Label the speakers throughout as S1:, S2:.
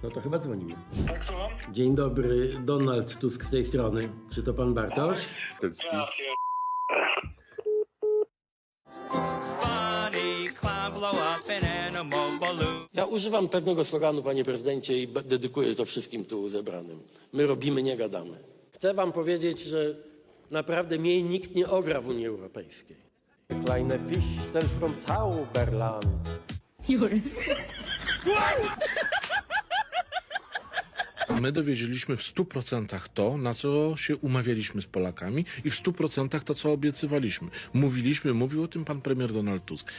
S1: No to chyba dzwonimy.
S2: Tak, słucham?
S1: Dzień dobry, Donald Tusk z tej strony. Czy to pan Bartosz?
S2: Ja pier...
S1: Ja używam pewnego sloganu, panie prezydencie, i dedykuję to wszystkim tu zebranym. My robimy, nie gadamy. Chcę wam powiedzieć, że naprawdę mnie nikt nie ogra w Unii Europejskiej. Kleine Fischtel from Zauberland.
S3: My dowiedzieliśmy w 100% to, na co się umawialiśmy z Polakami i w 100% to, co obiecywaliśmy. Mówił o tym pan premier Donald Tusk.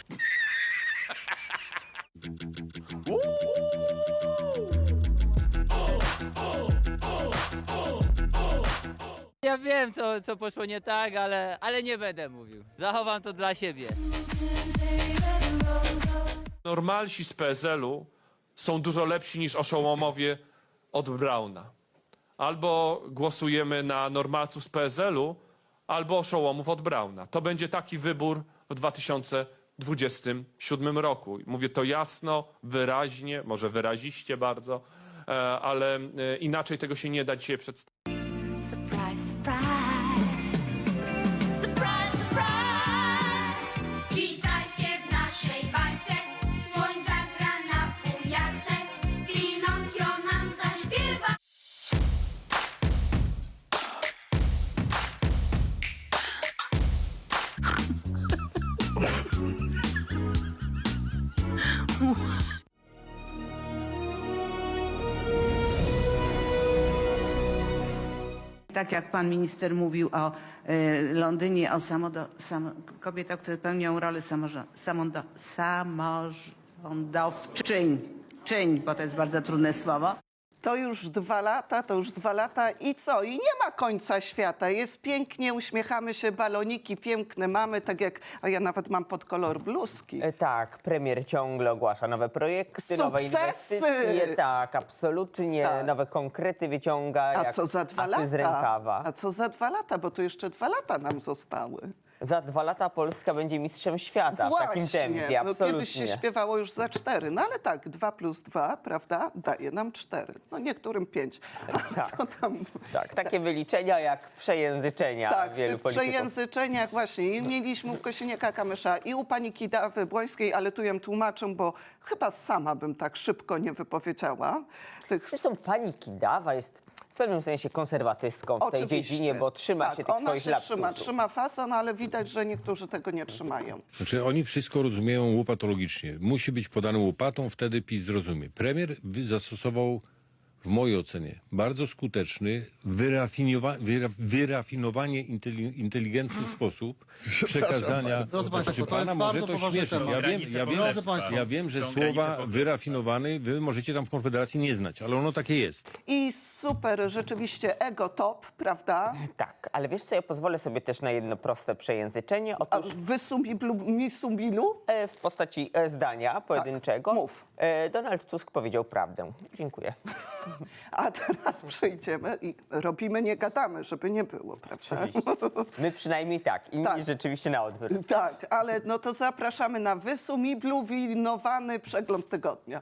S4: Ja wiem, co poszło nie tak, ale nie będę mówił. Zachowam to dla siebie.
S5: Normalsi z PSL-u są dużo lepsi niż oszołomowie od Brauna. Albo głosujemy na normalców z PSL-u, albo oszołomów od Brauna. To będzie taki wybór w 2027 roku. Mówię to jasno, wyraźnie, może wyraziście bardzo, ale inaczej tego się nie da dzisiaj przedstawić.
S6: Surprise, surprise. Surprise, surprise. Witajcie w naszej bajce. Słoń zagra na fujarce. Pinokio nam zaśpiewa.
S7: Tak jak pan minister mówił o Londynie, o kobietach, które pełnią rolę samorządowczyń, bo to jest bardzo trudne słowo.
S8: To już 2 lata i co? I nie ma końca świata. Jest pięknie, uśmiechamy się, baloniki piękne mamy, tak jak, a ja nawet mam pod kolor bluzki.
S9: Tak, premier ciągle ogłasza nowe projekty, nowe
S8: Sukcesy!
S9: inwestycje. Tak, absolutnie.
S8: Tak.
S9: Nowe konkrety wyciąga
S8: A
S9: jak
S8: co za 2
S9: asy z
S8: lata?
S9: rękawa.
S8: A co za 2 lata? Bo to jeszcze 2 lata nam zostały.
S9: Za 2 lata Polska będzie mistrzem świata w takim tempie,
S8: no
S9: absolutnie.
S8: kiedyś się śpiewało już za 4, no ale tak, 2 plus 2, prawda, daje nam 4. No niektórym 5.
S9: Tak.
S8: To tam...
S9: Tak, takie wyliczenia jak przejęzyczenia
S8: Tak, w
S9: wielu
S8: tych
S9: polityków.
S8: przejęzyczeniach właśnie. I mieliśmy u Kosiniaka-Kamysza i u pani Kidawy Błońskiej, ale tu ją tłumaczę, bo chyba sama bym tak szybko nie wypowiedziała. Tych...
S9: Zresztą pani Kidawa jest w pewnym sensie konserwatystką w tej
S8: Oczywiście.
S9: dziedzinie, bo trzyma
S8: tak,
S9: się tych
S8: ona
S9: swoich
S8: się
S9: lapsusów.
S8: trzyma fason, ale widać, że niektórzy tego nie trzymają.
S3: Znaczy oni wszystko rozumieją łopatologicznie. Musi być podane łopatą, wtedy PiS zrozumie. Premier zastosował, w mojej ocenie, bardzo skuteczny, wyrafinowanie inteligentny sposób przekazania.
S10: Drodzy państwo,
S3: Czy
S10: to jest
S3: pana może
S10: bardzo
S3: to
S10: poważny
S3: śmieszy?
S10: temat. Drodzy państwo.
S3: Ja wiem, że słowa wyrafinowany wy możecie tam w Konfederacji nie znać, ale ono takie jest.
S8: I super, rzeczywiście ego top, prawda?
S9: Tak, ale wiesz co, ja pozwolę sobie też na jedno proste przejęzyczenie.
S8: A
S9: Otóż
S8: wysumbilu?
S9: w postaci zdania pojedynczego.
S8: Tak, mów.
S9: Donald Tusk powiedział prawdę. Dziękuję.
S8: A teraz przejdziemy i robimy, nie gadamy, żeby nie było, prawda?
S9: My przynajmniej tak, inni
S8: Tak.
S9: rzeczywiście na odwrót.
S8: Tak, ale no to zapraszamy na wysumibluwinowany przegląd tygodnia.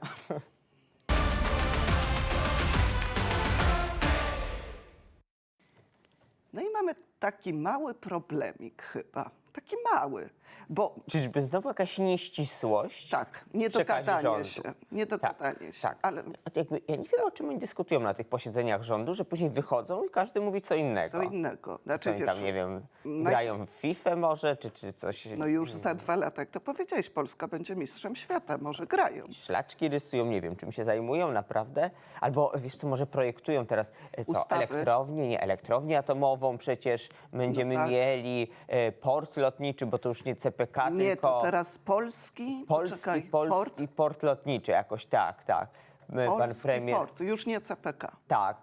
S8: No i mamy taki mały problemik chyba. Taki mały, bo
S9: Czyżby znowu jakaś nieścisłość?
S8: tak,
S9: w
S8: niedogadanie
S9: przekazie
S8: się,
S9: rządu?
S8: niedogadanie się,
S9: Tak.
S8: ale
S9: Jakby, ja nie wiem, o czym oni dyskutują na tych posiedzeniach rządu, że później wychodzą i każdy mówi co innego.
S8: co innego.
S9: Co
S8: Znaczy,
S9: oni
S8: wiesz,
S9: tam, nie wiem, grają w FIFA może, czy coś.
S8: no już za 2 lata, jak to powiedziałeś, Polska będzie mistrzem świata, może grają.
S9: Szlaczki rysują, nie wiem, czym się zajmują naprawdę. Albo, wiesz co, może projektują teraz,
S8: Ustawy.
S9: elektrownię atomową przecież będziemy
S8: No tak.
S9: mieli, port lotniczy, bo to już nie CPK,
S8: Nie,
S9: tylko
S8: to teraz polski, poczekaj,
S9: polski port lotniczy, jakoś tak. Pan
S8: polski
S9: premier,
S8: port, już nie CPK.
S9: tak,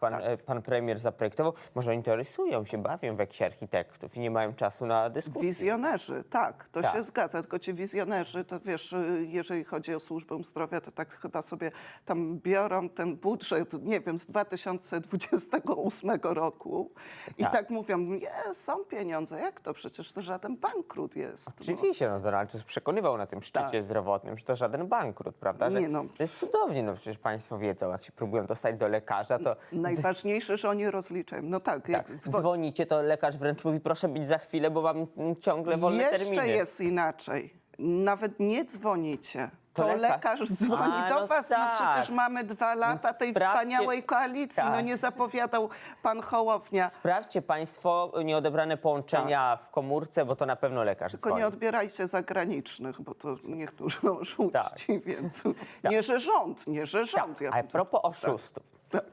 S9: pan premier zaprojektował. Może oni to rysują, się bawią w jakichś architektów i nie mają czasu na dyskusję.
S8: Wizjonerzy, tak, to
S9: Tak.
S8: się zgadza, tylko ci wizjonerzy, to wiesz, jeżeli chodzi o służbę zdrowia, to tak chyba sobie tam biorą ten budżet, nie wiem, z 2028 roku i
S9: Tak.
S8: tak mówią, nie, są pieniądze, jak to? Przecież to żaden bankrut jest. No.
S9: Oczywiście, no Donald Tusk przekonywał na tym szczycie
S8: Tak.
S9: zdrowotnym, że to żaden bankrut, prawda? Że
S8: Nie, no.
S9: to jest cudownie, no przecież państwo wiedzą, jak się próbują dostać do lekarza, to
S8: Najważniejsze, że oni rozliczają. No tak, jak
S9: dzwonicie, to lekarz wręcz mówi, proszę być za chwilę, bo mam ciągle wolne terminy.
S8: Jeszcze jest inaczej. Nawet nie dzwonicie.
S9: To
S8: To
S9: lekarz.
S8: lekarz dzwoni
S9: A,
S8: do
S9: no
S8: was.
S9: tak.
S8: No przecież mamy 2 lata tej
S9: sprawdźcie-
S8: wspaniałej koalicji. No
S9: Tak.
S8: nie zapowiadał pan Hołownia.
S9: Sprawdźcie państwo nieodebrane połączenia w komórce, bo to na pewno lekarz
S8: Tylko
S9: dzwoni.
S8: nie odbierajcie zagranicznych, bo to niektórzy oszuści,
S9: Tak.
S8: więc nie, że rząd, nie, że rząd. Ja
S9: A
S8: bym to-
S9: propos oszustów,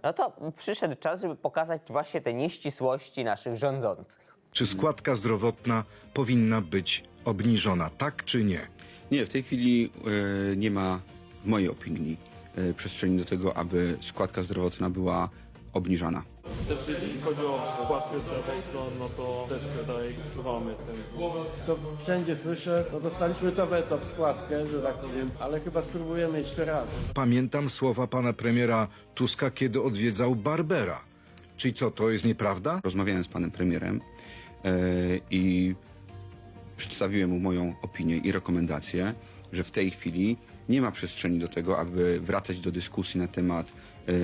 S9: no to przyszedł czas, żeby pokazać właśnie te nieścisłości naszych rządzących.
S2: Czy składka zdrowotna powinna być obniżona, tak czy nie?
S10: Nie, w tej chwili nie ma, w mojej opinii, przestrzeni do tego, aby składka zdrowotna była obniżana.
S11: Też jeżeli chodzi o składkę zdrowotną, no to też tutaj usuwamy ten...
S1: To wszędzie słyszę, no dostaliśmy to weto w składkę, że tak powiem, ale chyba spróbujemy jeszcze raz.
S2: Pamiętam słowa pana premiera Tuska, kiedy odwiedzał Barbera. Czyli co, to jest nieprawda?
S10: Rozmawiałem z panem premierem i przedstawiłem mu moją opinię i rekomendację, że w tej chwili nie ma przestrzeni do tego, aby wracać do dyskusji na temat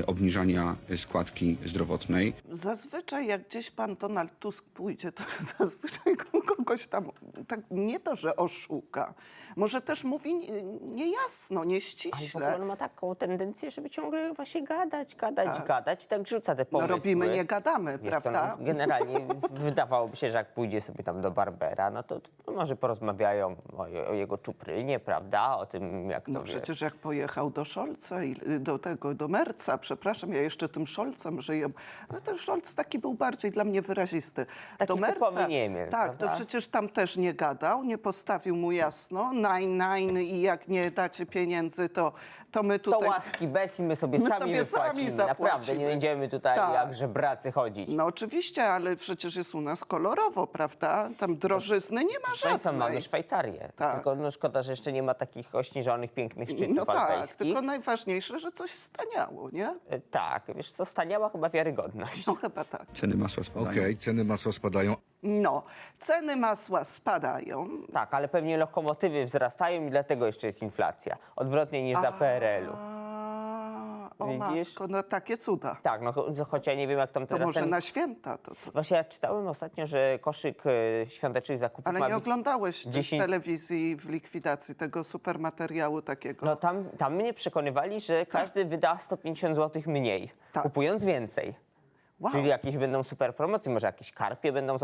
S10: obniżania składki zdrowotnej.
S8: Zazwyczaj jak gdzieś pan Donald Tusk pójdzie, to zazwyczaj kogoś tam, tak nie to, że oszuka. Może też mówi niejasno,
S9: Ale w ogóle
S8: nieściśle.
S9: on ma taką tendencję, żeby ciągle właśnie gadać i tak rzuca te
S8: No
S9: pomysły.
S8: robimy, nie gadamy,
S9: Wiesz co,
S8: prawda?
S9: no, generalnie wydawałoby się, że jak pójdzie sobie tam do Barbera, no to może porozmawiają o jego czuprynie, prawda? O tym, jak to
S8: No
S9: wie.
S8: przecież jak pojechał do Scholza i do Merca, przepraszam, ja jeszcze tym Scholzem żyję, no to Scholz taki był bardziej dla mnie wyrazisty.
S9: Taki
S8: do Merca,
S9: typowy Niemiec,
S8: tak,
S9: prawda?
S8: to przecież tam też nie gadał, nie postawił mu jasno, nein i jak nie dacie pieniędzy, to my
S9: To
S8: tutaj...
S9: łaski bez i my sobie
S8: My
S9: sami
S8: sobie sami
S9: wypłacimy. Naprawdę,
S8: zapłacimy.
S9: nie będziemy tutaj
S8: Tak.
S9: jak żebracy chodzić.
S8: No oczywiście, ale przecież jest u nas kolorowo, prawda? Tam drożyzny nie ma
S9: Państwo
S8: żadnej.
S9: mamy Szwajcarię.
S8: Tak.
S9: Tylko no, szkoda, że jeszcze nie ma takich ośnieżonych, pięknych szczytów
S8: No tak,
S9: alpejskich.
S8: tylko najważniejsze, że coś staniało, nie?
S9: Tak, wiesz co, staniała chyba wiarygodność.
S8: No chyba tak.
S10: Ceny masła spadają.
S2: Okej, ceny masła spadają.
S8: No, ceny masła spadają.
S9: Tak, ale pewnie lokomotywy wzrastają i dlatego jeszcze jest inflacja. Odwrotnie niż za PRL-u.
S8: O
S9: Widzisz?
S8: matko, no takie cuda.
S9: Tak, no choć ja nie wiem, jak tam
S8: To
S9: teraz
S8: może
S9: ten...
S8: na święta to.
S9: Właśnie ja czytałem ostatnio, że koszyk świątecznych zakupów
S8: Ale
S9: ma
S8: nie
S9: być...
S8: oglądałeś
S9: 10
S8: w telewizji w likwidacji tego supermateriału takiego.
S9: No tam mnie przekonywali, że każdy wyda 150 zł mniej,
S8: Tak.
S9: kupując więcej.
S8: Wow.
S9: Czyli jakieś będą super promocje, może jakieś karpie będą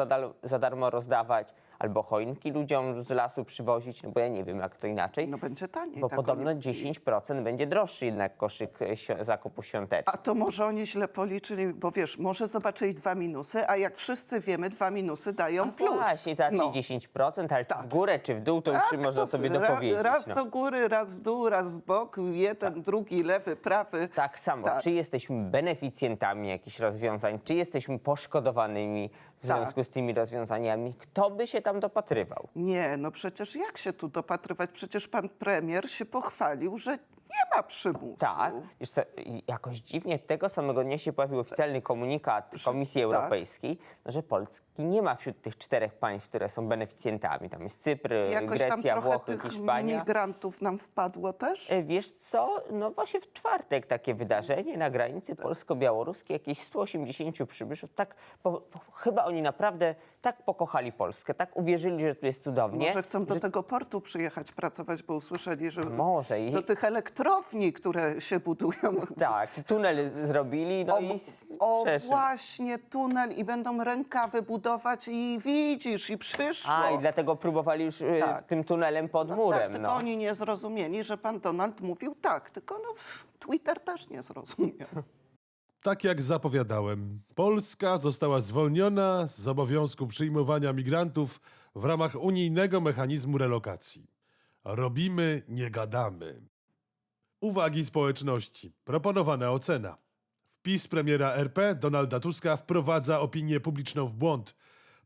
S9: za darmo rozdawać, albo choinki ludziom z lasu przywozić, no bo ja nie wiem, jak to inaczej.
S8: No będzie taniej.
S9: Bo
S8: tak
S9: podobno
S8: oni mówili.
S9: 10% będzie droższy jednak koszyk zakupów świątecznych.
S8: A to może oni źle policzyli, bo wiesz, może zobaczyli 2 minusy, a jak wszyscy wiemy, 2 minusy dają plus.
S9: Właśnie, za
S8: No.
S9: 10%, ale czy w górę, czy w dół, to już
S8: Tak,
S9: można
S8: to
S9: sobie dopowiedzieć.
S8: Raz
S9: no.
S8: do góry, raz w dół, raz w bok, jeden, drugi, lewy, prawy.
S9: Tak samo,
S8: Tak.
S9: czy jesteśmy beneficjentami jakichś rozwiązań, czy jesteśmy poszkodowanymi w
S8: Tak.
S9: związku z tymi rozwiązaniami, kto by się tam dopatrywał?
S8: Nie, no przecież jak się tu dopatrywać? Przecież pan premier się pochwalił, że nie ma przymusu.
S9: Tak, wiesz co, jakoś dziwnie tego samego dnia się pojawił oficjalny komunikat Komisji
S8: tak.
S9: Europejskiej, no, że Polski nie ma wśród tych 4 państw, które są beneficjentami. Tam jest Cypr,
S8: Jakoś tam
S9: Grecja,
S8: trochę
S9: Włochy,
S8: tych
S9: Hiszpania.
S8: migrantów nam wpadło też.
S9: Wiesz co, no właśnie w czwartek takie wydarzenie na granicy polsko-białoruskiej, jakieś 180 przybyszów, tak, chyba oni naprawdę tak pokochali Polskę, tak uwierzyli, że tu jest cudownie.
S8: Może chcą do
S9: że
S8: tego portu przyjechać pracować, bo usłyszeli, że
S9: może i
S8: do tych elektrowni, które się budują.
S9: tak, tunel zrobili, no i przeszli.
S8: Właśnie tunel i będą rękawy budować i widzisz, i przyszło.
S9: A, i dlatego próbowali już
S8: Tak.
S9: tym tunelem pod
S8: Tak,
S9: murem.
S8: tylko
S9: No.
S8: oni nie zrozumieli, że pan Donald mówił tak, tylko no, Twitter też nie zrozumiał.
S11: Tak jak zapowiadałem, Polska została zwolniona z obowiązku przyjmowania migrantów w ramach unijnego mechanizmu relokacji. Robimy, nie gadamy. Uwagi społeczności. Proponowana ocena. Wpis premiera RP Donalda Tuska wprowadza opinię publiczną w błąd.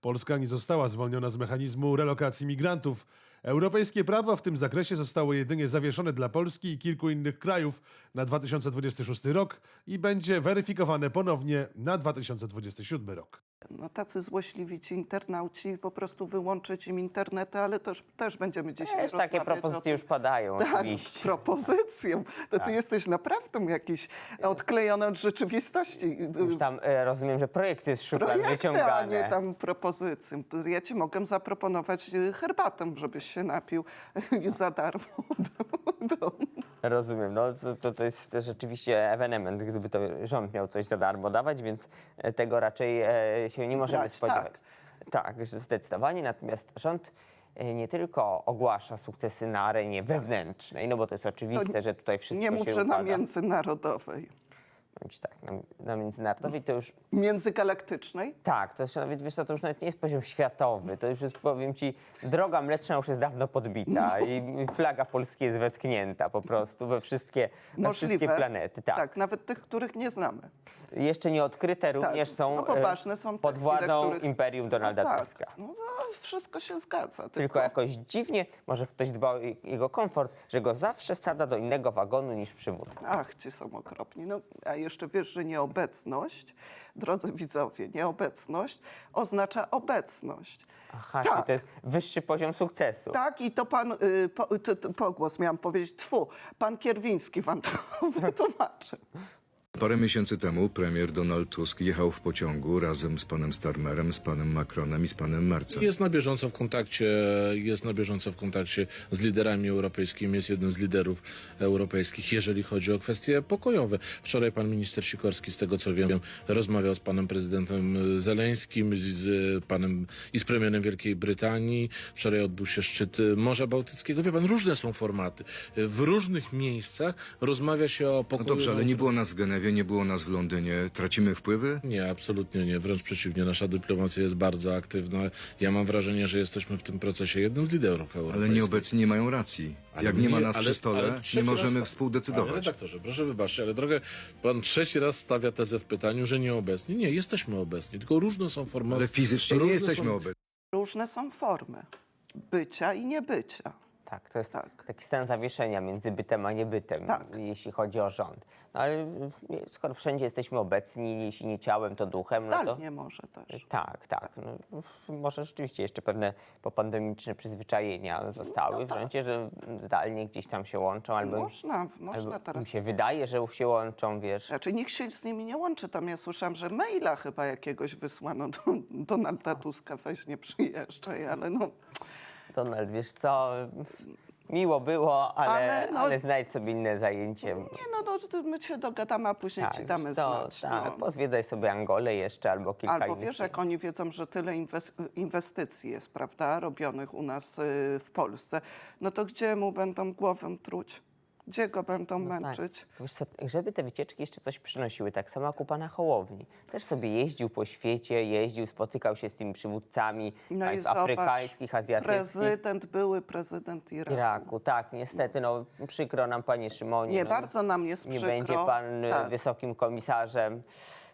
S11: Polska nie została zwolniona z mechanizmu relokacji migrantów. Europejskie prawo w tym zakresie zostało jedynie zawieszone dla Polski i kilku innych krajów na 2026 rok i będzie weryfikowane ponownie na 2027 rok.
S8: No, tacy złośliwi ci internauci, po prostu wyłączyć im internety, ale też będziemy dzisiaj
S9: Też
S8: rozmawiać
S9: takie propozycje
S8: o
S9: już padają,
S8: tak,
S9: oczywiście.
S8: propozycją. To ty jesteś naprawdę jakiś odklejony od rzeczywistości.
S9: Już tam rozumiem, że projekty z szuflad
S8: Projekty, a
S9: wyciągane.
S8: nie tam propozycje. Ja ci mogę zaproponować herbatę, żebyś się napił za darmo.
S9: Rozumiem, no to jest rzeczywiście ewenement, gdyby to rząd miał coś za darmo dawać, więc tego raczej się nie możemy
S8: Brać,
S9: spodziewać. Tak, zdecydowanie, natomiast rząd nie tylko ogłasza sukcesy na arenie wewnętrznej, no bo to jest oczywiste, że tutaj wszystko
S8: Nie
S9: się
S8: mów, że
S9: układa.
S8: na międzynarodowej.
S9: Powiem ci tak, na międzynarodowej to już
S8: Międzygalaktycznej?
S9: tak, to już nawet, wiesz co, to już nawet nie jest poziom światowy, to już jest, powiem ci, droga mleczna już jest dawno podbita i flaga Polski jest wetknięta po prostu we wszystkie planety.
S8: Tak, nawet tych, których nie znamy.
S9: Jeszcze nie odkryte również są,
S8: no bo ważne są te
S9: pod
S8: chwile,
S9: władzą
S8: których-
S9: Imperium Donalda
S8: tak.
S9: Tuska.
S8: No, wszystko się zgadza.
S9: Tylko jakoś dziwnie, może ktoś dba o jego komfort, że go zawsze sadza do innego wagonu niż przywódca.
S8: Ach, ci są okropni. No, a jeszcze wiesz, że nieobecność, drodzy widzowie, nieobecność oznacza obecność.
S9: Aha,
S8: Tak.
S9: czyli to jest wyższy poziom sukcesu.
S8: Tak, i to pan, pogłos miałam powiedzieć, pan Kierwiński wam to wytłumaczy.
S2: Parę miesięcy temu premier Donald Tusk jechał w pociągu razem z panem Starmerem, z panem Macronem i z panem Mercem.
S3: Jest na bieżąco w kontakcie z liderami europejskimi, jest jednym z liderów europejskich, jeżeli chodzi o kwestie pokojowe. Wczoraj pan minister Sikorski, z tego co wiem, rozmawiał z panem prezydentem Zeleńskim, z premierem Wielkiej Brytanii. Wczoraj odbył się szczyt Morza Bałtyckiego. Wie pan, różne są formaty. W różnych miejscach rozmawia się o
S2: No
S3: pokoju.
S2: dobrze, ale nie było nas w Genewie, nie było nas w Londynie. Tracimy wpływy?
S3: Nie, absolutnie nie. Wręcz przeciwnie. Nasza dyplomacja jest bardzo aktywna. Ja mam wrażenie, że jesteśmy w tym procesie jednym z liderów europejskich.
S2: Ale nieobecni nie mają racji.
S3: Ale
S2: Jak nie ma
S3: nie-
S2: nas
S3: ale-
S2: przy stole,
S3: ale
S2: nie
S3: trzeci
S2: możemy
S3: raz-
S2: współdecydować.
S3: Panie redaktorze, proszę wybaczyć, ale drogę, pan trzeci raz stawia tezę w pytaniu, że nieobecni. Nie, jesteśmy obecni, tylko różne są formaty.
S2: Ale fizycznie nie
S3: różne
S2: jesteśmy
S3: są-
S2: obecni.
S8: Różne są formy bycia i niebycia.
S9: Tak, to jest
S8: Tak.
S9: taki stan zawieszenia między bytem a niebytem,
S8: Tak.
S9: jeśli chodzi o rząd. No ale skoro wszędzie jesteśmy obecni, jeśli nie ciałem, to duchem, no to...
S8: Zdalnie może też.
S9: Tak, tak. No, może rzeczywiście jeszcze pewne popandemiczne przyzwyczajenia zostały w rządzie, że zdalnie gdzieś tam się łączą, albo
S8: Można
S9: mi
S8: teraz.
S9: się wydaje, że się łączą, wiesz.
S8: Znaczy nikt się z nimi nie łączy. Tam ja słyszałam, że maila chyba jakiegoś wysłano do Donalda Tuska, weź nie przyjeżdżaj, ale no...
S9: Donald, wiesz co, miło było, ale
S8: Ale
S9: znajdź sobie inne zajęcie.
S8: Nie no, my się dogadamy, a później ci damy
S9: wiesz co,
S8: znać.
S9: tak,
S8: no.
S9: pozwiedzaj sobie Angolę jeszcze albo kilka
S8: Albo
S9: innych
S8: wiesz, jak oni wiedzą, że tyle inwestycji jest, prawda, robionych u nas w Polsce, no to gdzie mu będą głowę truć? Gdzie go będą męczyć?
S9: Tak. Wiesz co, żeby te wycieczki jeszcze coś przynosiły, tak samo jak u pana Hołowni. Też sobie jeździł po świecie, spotykał się z tymi przywódcami
S8: No i
S9: państw
S8: zobacz,
S9: afrykańskich, azjatyckich.
S8: były prezydent Iraku.
S9: Iraku, tak, niestety, no przykro nam, panie Szymonie.
S8: Nie,
S9: no,
S8: bardzo nam jest
S9: nie
S8: przykro.
S9: będzie pan
S8: Tak.
S9: wysokim komisarzem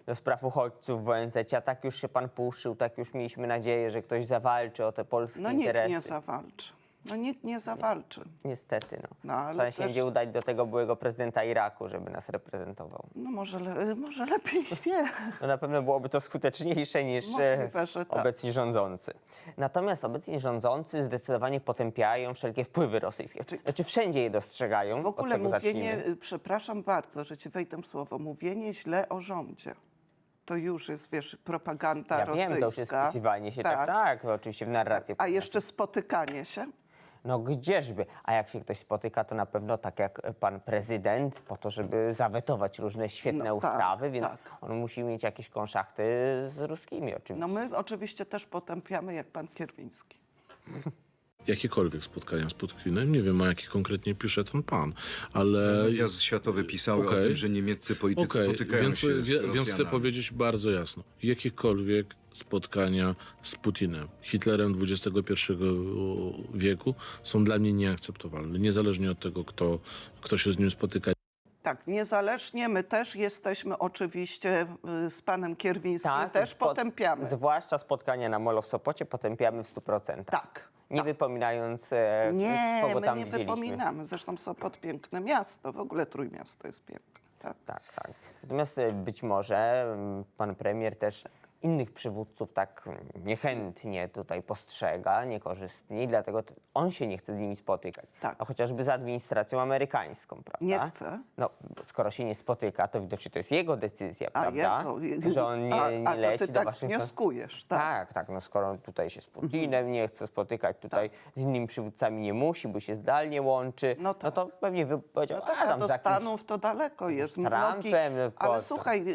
S9: do spraw uchodźców w ONZ, a tak już się pan puszył, tak już mieliśmy nadzieję, że ktoś zawalczy o te polskie
S8: No nikt
S9: interesy.
S8: nie zawalczy. No nikt nie zawalczy.
S9: Niestety, no.
S8: No, ale
S9: Trzeba się
S8: też-
S9: będzie udać do tego byłego prezydenta Iraku, żeby nas reprezentował.
S8: No może lepiej nie.
S9: No na pewno byłoby to skuteczniejsze niż
S8: Możliwe, że tak.
S9: obecni rządzący. Natomiast obecni rządzący zdecydowanie potępiają wszelkie wpływy rosyjskie. Znaczy wszędzie je dostrzegają.
S8: W ogóle
S9: od tego
S8: mówienie,
S9: zacznijmy.
S8: przepraszam bardzo, że ci wejdę w słowo, mówienie źle o rządzie. To już jest, wiesz, propaganda
S9: Ja
S8: rosyjska.
S9: wiem, to już jest wpisywanie się, tak, oczywiście w narrację.
S8: A jeszcze spotykanie się?
S9: No gdzieżby. A jak się ktoś spotyka, to na pewno tak jak pan prezydent, po to, żeby zawetować różne świetne
S8: No tak,
S9: ustawy, więc
S8: tak.
S9: on musi mieć jakieś konszachty z ruskimi oczywiście.
S8: No my oczywiście też potępiamy, jak pan Kierwiński.
S3: Jakiekolwiek spotkania z Putkinem, nie wiem o jakich konkretnie pisze ten pan, ale...
S2: Media światowe pisały o
S3: Okej.
S2: tym, że niemieccy politycy spotykają
S3: więc,
S2: się z
S3: więc chcę
S2: Rosjanami.
S3: powiedzieć bardzo jasno. Jakiekolwiek spotkania z Putinem, Hitlerem XXI wieku są dla mnie nieakceptowalne. Niezależnie od tego, kto się z nim spotyka.
S8: Tak, niezależnie my też jesteśmy oczywiście z panem Kierwińskim, też potępiamy.
S9: Zwłaszcza spotkania na Molo w Sopocie potępiamy w 100%.
S8: Tak.
S9: Nie wypominając,
S8: Nie,
S9: kogo
S8: my
S9: tam
S8: nie
S9: widzieliśmy.
S8: wypominamy. Zresztą Sopot piękne miasto, w ogóle Trójmiasto jest piękne. Tak.
S9: Tak, tak. Natomiast być może pan premier też innych przywódców tak niechętnie tutaj postrzega, niekorzystnie i dlatego on się nie chce z nimi spotykać.
S8: Tak.
S9: A chociażby z administracją amerykańską, prawda?
S8: Nie chce.
S9: No, skoro się nie spotyka, to widocznie to jest jego decyzja,
S8: A
S9: prawda?
S8: jego?
S9: Że on nie
S8: A to
S9: leci
S8: ty
S9: do
S8: tak
S9: Waszyngtonu.
S8: wnioskujesz, tak?
S9: Tak, tak, no skoro tutaj się z Putinem nie chce spotykać, tutaj z innymi przywódcami nie musi, bo się zdalnie łączy,
S8: No tak.
S9: to pewnie powiedział,
S8: No tak,
S9: a
S8: a
S9: tam
S8: do
S9: z jakimś
S8: Stanów to daleko jest.
S9: Trumpem, no po
S8: Ale
S9: co?
S8: słuchaj,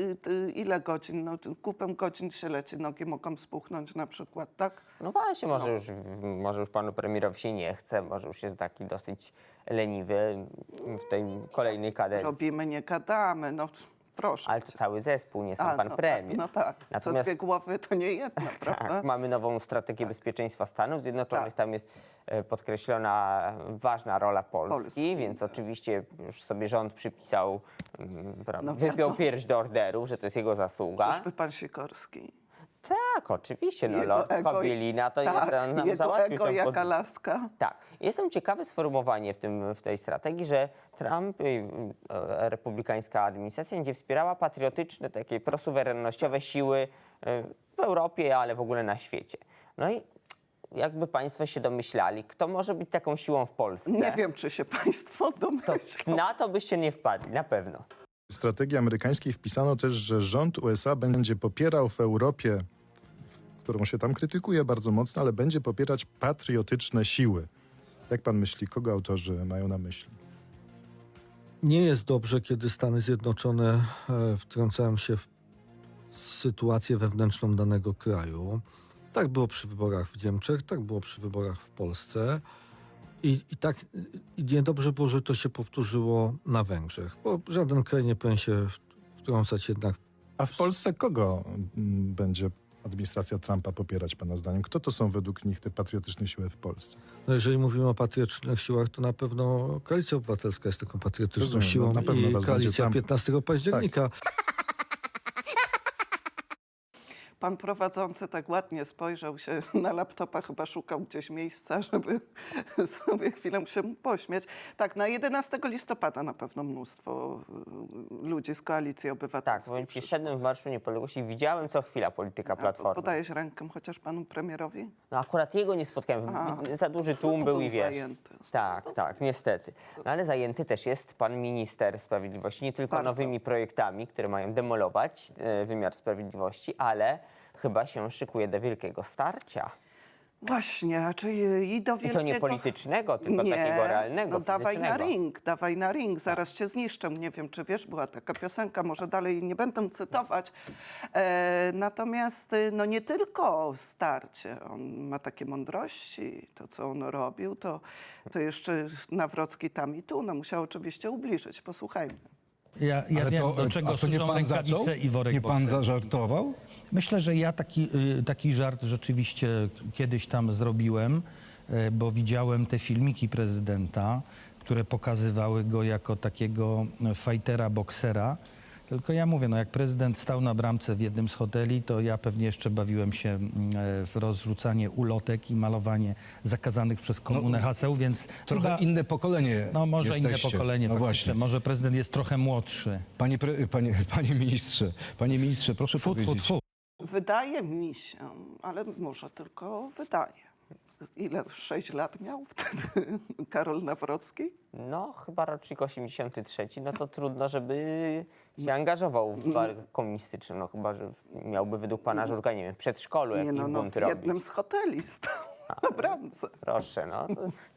S8: ile godzin? No, kupę godzin się leci, nogi mogą spuchnąć na przykład, tak?
S9: No właśnie, może już panu premierowi się nie chce, może już jest taki dosyć leniwy w tej kolejnej kadencji.
S8: Robimy, nie gadamy, no proszę.
S9: Ale to cały zespół, nie sam pan
S8: no
S9: premier.
S8: Tak, no tak, co
S9: Natomiast-
S8: dwie głowy to nie jedna, prawda?
S9: Tak, mamy nową strategię bezpieczeństwa Stanów Zjednoczonych.
S8: Tak.
S9: Tam jest podkreślona ważna rola Polski,
S8: Polski,
S9: więc oczywiście już sobie rząd przypisał, prawda,
S8: No
S9: wypiął
S8: wiadomo.
S9: pierś do orderów, że to jest jego zasługa.
S8: Czyżby pan Sikorski?
S9: Tak, oczywiście. No,
S8: Jego
S9: Lord
S8: ego-
S9: Skobelina to
S8: tak,
S9: on nam
S8: jego
S9: załatwił
S8: ego
S9: tę
S8: jak
S9: pozycję.
S8: Alaska.
S9: Tak. Jestem ciekawy sformułowanie w tej strategii, że Trump i republikańska administracja będzie wspierała patriotyczne, takie prosuwerennościowe siły w Europie, ale w ogóle na świecie. No i jakby państwo się domyślali, kto może być taką siłą w Polsce?
S8: Nie wiem, czy się państwo
S9: To
S8: domyślą.
S9: na to byście nie wpadli, na pewno.
S12: W strategii amerykańskiej wpisano też, że rząd USA będzie popierał w Europie, którą się tam krytykuje bardzo mocno, ale będzie popierać patriotyczne siły. Jak pan myśli, kogo autorzy mają na myśli?
S13: Nie jest dobrze, kiedy Stany Zjednoczone wtrącają się w sytuację wewnętrzną danego kraju. Tak było przy wyborach w Niemczech, tak było przy wyborach w Polsce. I niedobrze było, że to się powtórzyło na Węgrzech, bo żaden kraj nie powinien się wtrącać jednak.
S12: A w Polsce kogo będzie administracja Trumpa popierać pana zdaniem? Kto to są według nich te patriotyczne siły w Polsce?
S13: No jeżeli mówimy o patriotycznych siłach, to na pewno Koalicja Obywatelska jest taką patriotyczną
S12: Rozumiem,
S13: siłą
S12: no na pewno
S13: i
S12: was będzie
S13: Koalicja
S12: tam-
S13: 15 października.
S8: Pan prowadzący tak ładnie spojrzał się na laptopa, chyba szukał gdzieś miejsca, żeby sobie chwilę się pośmiać. Tak, na 11 listopada na pewno mnóstwo ludzi z Koalicji
S9: Tak,
S8: Obywatelskiej
S9: powiem ci,
S8: przyszło.
S9: szedłem w Marszu Niepodległości i widziałem co chwila polityka Platformy.
S8: Podajesz rękę chociaż panu premierowi?
S9: No akurat jego nie spotkałem, za duży tłum
S8: Znowu
S9: był
S8: był
S9: i wiesz.
S8: zajęty.
S9: Tak, niestety. No ale zajęty też jest pan minister sprawiedliwości, nie tylko
S8: Bardzo.
S9: nowymi projektami, które mają demolować wymiar sprawiedliwości, ale chyba się szykuje do wielkiego starcia.
S8: Właśnie, a czy i do
S9: I
S8: wielkiego...
S9: to nie politycznego, tylko takiego realnego,
S8: no dawaj na
S9: fizycznego.
S8: ring, zaraz cię zniszczę. Nie wiem, czy wiesz, była taka piosenka, może dalej nie będę cytować. Natomiast no nie tylko starcie, on ma takie mądrości, to co on robił, to jeszcze Nawrocki tam i tu, no musiał oczywiście ubliżyć. Posłuchajmy.
S14: Ja wiem, do czego służą rękawice i worek bokserski.
S12: zażartował?
S14: Myślę, że ja taki żart rzeczywiście kiedyś tam zrobiłem, bo widziałem te filmiki prezydenta, które pokazywały go jako takiego fajtera, boksera. Tylko ja mówię, no jak prezydent stał na bramce w jednym z hoteli, to ja pewnie jeszcze bawiłem się w rozrzucanie ulotek i malowanie zakazanych przez komunę haseł, więc
S12: Trochę
S14: chyba,
S12: inne pokolenie
S14: no może
S12: jesteście.
S14: inne pokolenie,
S12: No
S14: faktycznie.
S12: właśnie.
S14: Może prezydent jest trochę młodszy.
S12: Panie ministrze, proszę
S14: Tfu, tfu,
S12: powiedzieć.
S14: tfu.
S8: Wydaje mi się, ale może tylko wydaje. Ile? 6 lat miał wtedy Karol Nawrocki?
S9: No chyba rocznik 83, no to trudno, żeby się angażował w walkę komunistyczną. No chyba, że miałby według pana Żurka, nie wiem, w przedszkolu
S8: Nie
S9: jakiś
S8: no,
S9: bunt
S8: w
S9: robić.
S8: jednym z hoteli stał na bramce.
S9: Proszę, no,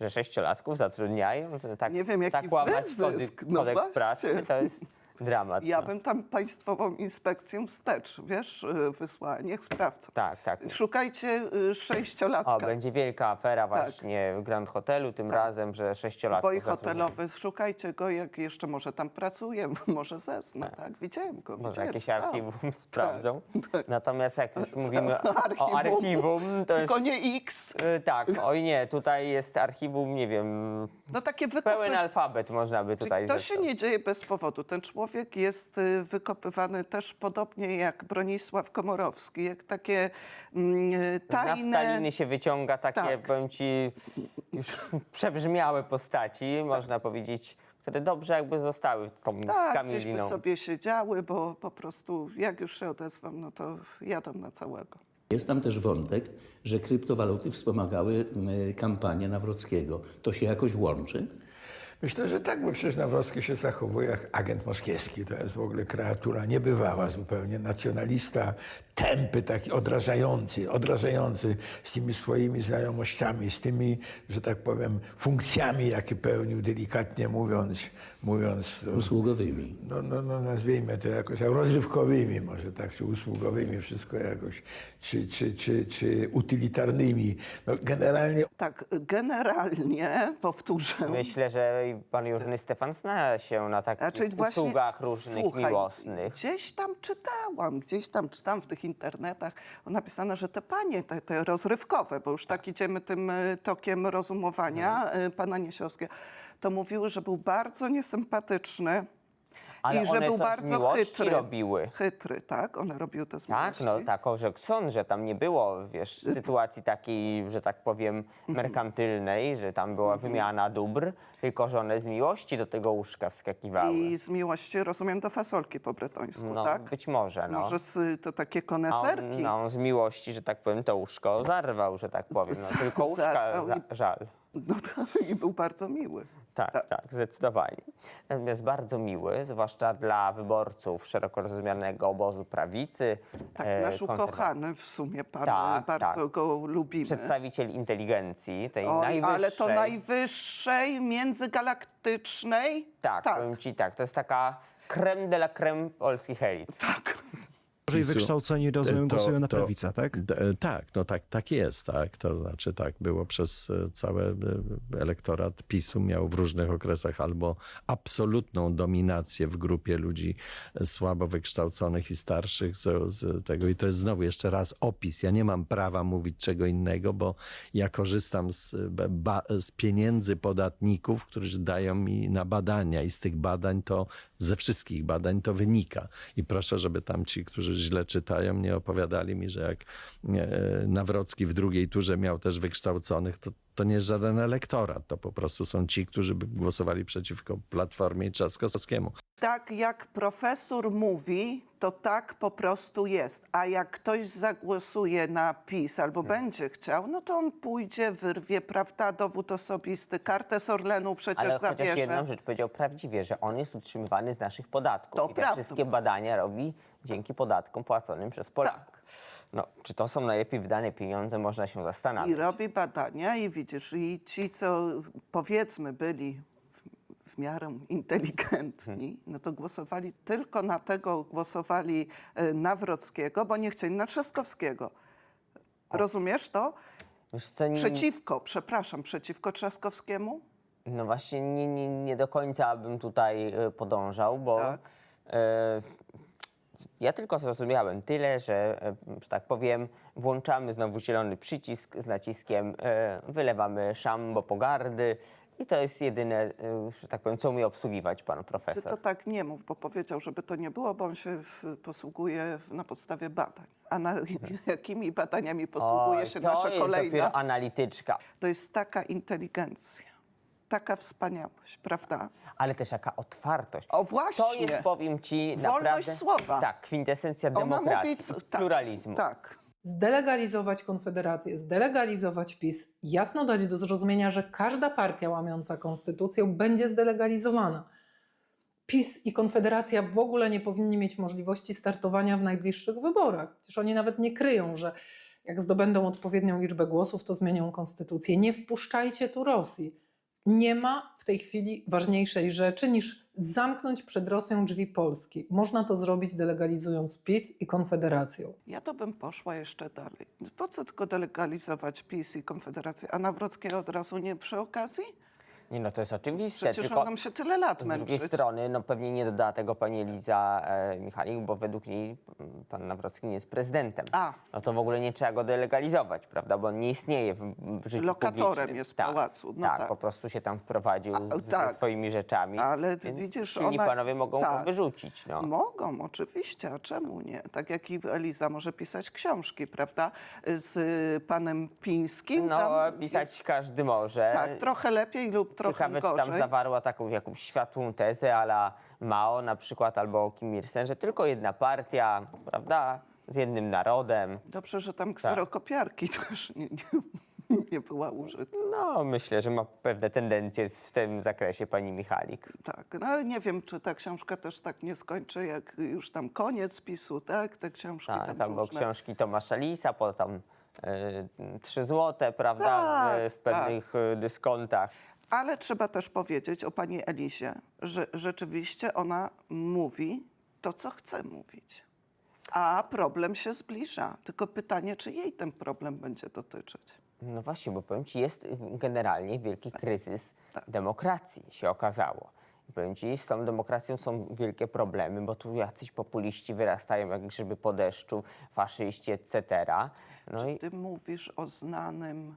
S9: że 6-latków zatrudniają, to tak,
S8: Nie wiem, jaki
S9: tak łamać
S8: wyzysk, no
S9: kodeks
S8: właśnie.
S9: pracy, to jest dramat.
S8: Ja
S9: no.
S8: bym tam państwową inspekcję wstecz, wiesz, wysłała, niech sprawdzą.
S9: Tak.
S8: Szukajcie 6-latka.
S9: O, będzie wielka afera właśnie w Grand Hotelu tym razem, że 6-latków
S8: Boj
S9: zatrudniają.
S8: hotelowy, szukajcie go, jak jeszcze może tam pracuje, może zezna, tak? Widziałem go,
S9: Może
S8: widziałem,
S9: jakieś
S8: stał.
S9: archiwum sprawdzą.
S8: tak.
S9: Natomiast jak już mówimy o archiwum, to jest...
S8: Tylko nie X.
S9: Tak, oj nie, tutaj jest archiwum, nie wiem,
S8: No takie
S9: pełen alfabet można by tutaj
S8: To się nie dzieje bez powodu. Ten człowiek jest wykopywany też podobnie jak Bronisław Komorowski, jak takie tajne...
S9: naftaliny się wyciąga takie,
S8: Tak.
S9: powiem ci, już przebrzmiałe postaci, można powiedzieć, które dobrze jakby zostały
S8: Tak, gdzieś by
S9: Kamiliną.
S8: sobie siedziały, bo po prostu jak już się odezwą, no to jadą na całego.
S15: Jest tam też wątek, że kryptowaluty wspomagały kampanię Nawrockiego. To się jakoś łączy?
S16: Myślę, że tak, bo przecież Nawrocki się zachowuje jak agent moskiewski. To jest w ogóle kreatura niebywała zupełnie, nacjonalista, tępy, taki odrażający z tymi swoimi znajomościami, z tymi, że tak powiem, funkcjami, jakie pełnił, delikatnie mówiąc
S15: Usługowymi.
S16: No nazwijmy to jakoś rozrywkowymi może, tak, czy usługowymi, wszystko jakoś, czy utylitarnymi. No, generalnie
S8: Tak, generalnie powtórzę.
S9: Myślę, że i pan Jurny Stefan zna się na takich usługach różnych miłosnych.
S8: Gdzieś tam czytam w tych internetach napisane, że te panie, te rozrywkowe, bo już tak idziemy tym tokiem rozumowania pana Niesiowskiego, to mówiły, że był bardzo niesympatyczny.
S9: Ale
S8: I że
S9: one
S8: był
S9: to z
S8: bardzo
S9: miłości
S8: chytry.
S9: robiły.
S8: Chytry, tak? One robiły to z
S9: Tak,
S8: miłości.
S9: no tak, że chcą, że tam nie było, wiesz, sytuacji takiej, że tak powiem, merkantylnej, że tam była wymiana dóbr, tylko że one z miłości do tego łóżka wskakiwały.
S8: I z miłości, rozumiem, do fasolki po bretońsku,
S9: No,
S8: tak?
S9: być może, no.
S8: Może to takie
S9: A on,
S8: koneserki.
S9: no, z miłości, że tak powiem, to łóżko zarwał, że tak powiem. No, tylko łóżka
S8: Zarwał
S9: żal.
S8: No to i był bardzo miły.
S9: Tak, zdecydowanie. Natomiast bardzo miły, zwłaszcza dla wyborców szeroko rozumianego obozu prawicy.
S8: Tak, nasz ukochany w sumie pan,
S9: Tak,
S8: bardzo
S9: tak.
S8: go lubimy.
S9: Przedstawiciel inteligencji, tej
S8: Oj,
S9: najwyższej.
S8: ale to najwyższej, międzygalaktycznej.
S9: Tak, powiem ci tak, to jest taka creme de la creme polskich elit.
S8: Tak.
S17: Gorzej wykształceni, rozumiem, głosują na prawicę, tak?
S18: Tak, no tak jest, tak. To znaczy tak, było przez cały elektorat PiS-u, miał w różnych okresach albo absolutną dominację w grupie ludzi słabo wykształconych i starszych z tego. I to jest znowu jeszcze raz opis. Ja nie mam prawa mówić czego innego, bo ja korzystam z pieniędzy podatników, którzy dają mi na badania i z tych badań to, ze wszystkich badań to wynika. I proszę, żeby tam ci, którzy źle czytają, nie opowiadali mi, że jak Nawrocki w drugiej turze miał też wykształconych, to nie jest żaden elektorat. To po prostu są ci, którzy by głosowali przeciwko Platformie i Trzaskowskiemu.
S8: Tak jak profesor mówi, to tak po prostu jest. A jak ktoś zagłosuje na PiS albo będzie chciał, no to on pójdzie, wyrwie, prawda, dowód osobisty, kartę z Orlenu przecież
S9: Ale chociaż
S8: zabierze.
S9: jedną rzecz powiedział prawdziwie, że on jest utrzymywany z naszych podatków.
S8: To
S9: I te
S8: prawda.
S9: wszystkie badania robi dzięki podatkom płaconym przez Polaków.
S8: Tak.
S9: No, czy to są najlepiej wydane pieniądze, można się zastanawiać.
S8: I robi badania i widzisz, i ci, co powiedzmy byli w miarę inteligentni, no to głosowali tylko na tego, głosowali Nawrockiego, bo nie chcieli na Trzaskowskiego. Rozumiesz to?
S9: Wiesz co,
S8: Przeciwko Trzaskowskiemu?
S9: No właśnie nie do końca bym tutaj podążał, bo
S8: Tak.
S9: ja tylko zrozumiałem tyle, że tak powiem, włączamy znowu zielony przycisk z naciskiem wylewamy szambo pogardy i to jest jedyne, że tak powiem, co umie obsługiwać pan
S8: Ty
S9: profesor.
S8: to tak nie mów, bo powiedział, żeby to nie było, bo on się posługuje na podstawie badań. A jakimi badaniami posługuje się nasza
S9: to jest
S8: kolejna?
S9: dopiero analityczka.
S8: To jest taka inteligencja, taka wspaniałość, prawda?
S9: Ale też jaka otwartość.
S8: O właśnie.
S9: To jest, powiem ci,
S8: Wolność
S9: naprawdę...
S8: słowa.
S9: Tak, kwintesencja
S8: Ona
S9: demokracji,
S8: mówi,
S9: pluralizmu.
S8: Tak.
S19: Zdelegalizować Konfederację, zdelegalizować PiS, jasno dać do zrozumienia, że każda partia łamiąca konstytucję będzie zdelegalizowana. PiS i Konfederacja w ogóle nie powinni mieć możliwości startowania w najbliższych wyborach. Przecież oni nawet nie kryją, że jak zdobędą odpowiednią liczbę głosów, to zmienią konstytucję. Nie wpuszczajcie tu Rosji. Nie ma w tej chwili ważniejszej rzeczy niż zamknąć przed Rosją drzwi Polski. Można to zrobić delegalizując PiS i Konfederację.
S8: Ja to bym poszła jeszcze dalej. Po co tylko delegalizować PiS i Konfederację? A Nawrockiego od razu nie przy okazji?
S9: Nie, no to jest oczywiste.
S8: Przecież
S9: tylko
S8: on nam się tyle lat
S9: z drugiej
S8: męczyć.
S9: strony, no pewnie nie doda tego pani Eliza Michalik, bo według niej pan Nawrocki nie jest prezydentem. No to w ogóle nie trzeba go delegalizować, prawda, bo on nie istnieje w życiu
S8: Lokatorem
S9: publicznym.
S8: jest w
S9: Tak,
S8: pałacu. No
S9: tak,
S8: tak.
S9: po prostu się tam wprowadził ze swoimi rzeczami.
S8: Ale
S9: więc
S8: widzisz,
S9: silni panowie mogą go wyrzucić. No.
S8: Mogą, oczywiście, a czemu nie? Tak jak i Eliza może pisać książki, prawda? Z panem Pińskim.
S9: No, pisać każdy może.
S8: Tak, trochę lepiej lub trochę
S9: ciekawe, czy tam
S8: gorzej.
S9: zawarła taką jakąś światłą tezę a la Mao na przykład albo Kim Il-sen, że tylko jedna partia, prawda, z jednym narodem.
S8: Dobrze, że tam kserokopiarki też nie była użyta.
S9: No, myślę, że ma pewne tendencje w tym zakresie pani Michalik.
S8: Tak, no ale nie wiem, czy ta książka też tak nie skończy, jak już tam koniec PiS-u, tak? Te książki
S9: Tak,
S8: tam
S9: albo
S8: różne.
S9: książki Tomasza Lisa, potem 3 złote, prawda,
S8: Tak,
S9: w pewnych dyskontach.
S8: Ale trzeba też powiedzieć o pani Elizie, że rzeczywiście ona mówi to, co chce mówić. A problem się zbliża. Tylko pytanie, czy jej ten problem będzie dotyczyć.
S9: No właśnie, bo powiem ci, jest generalnie wielki kryzys demokracji, się okazało. I powiem ci, z tą demokracją są wielkie problemy, bo tu jacyś populiści wyrastają jak grzyby po deszczu, faszyści, etc. No
S8: Czy
S9: i
S8: ty mówisz o znanym...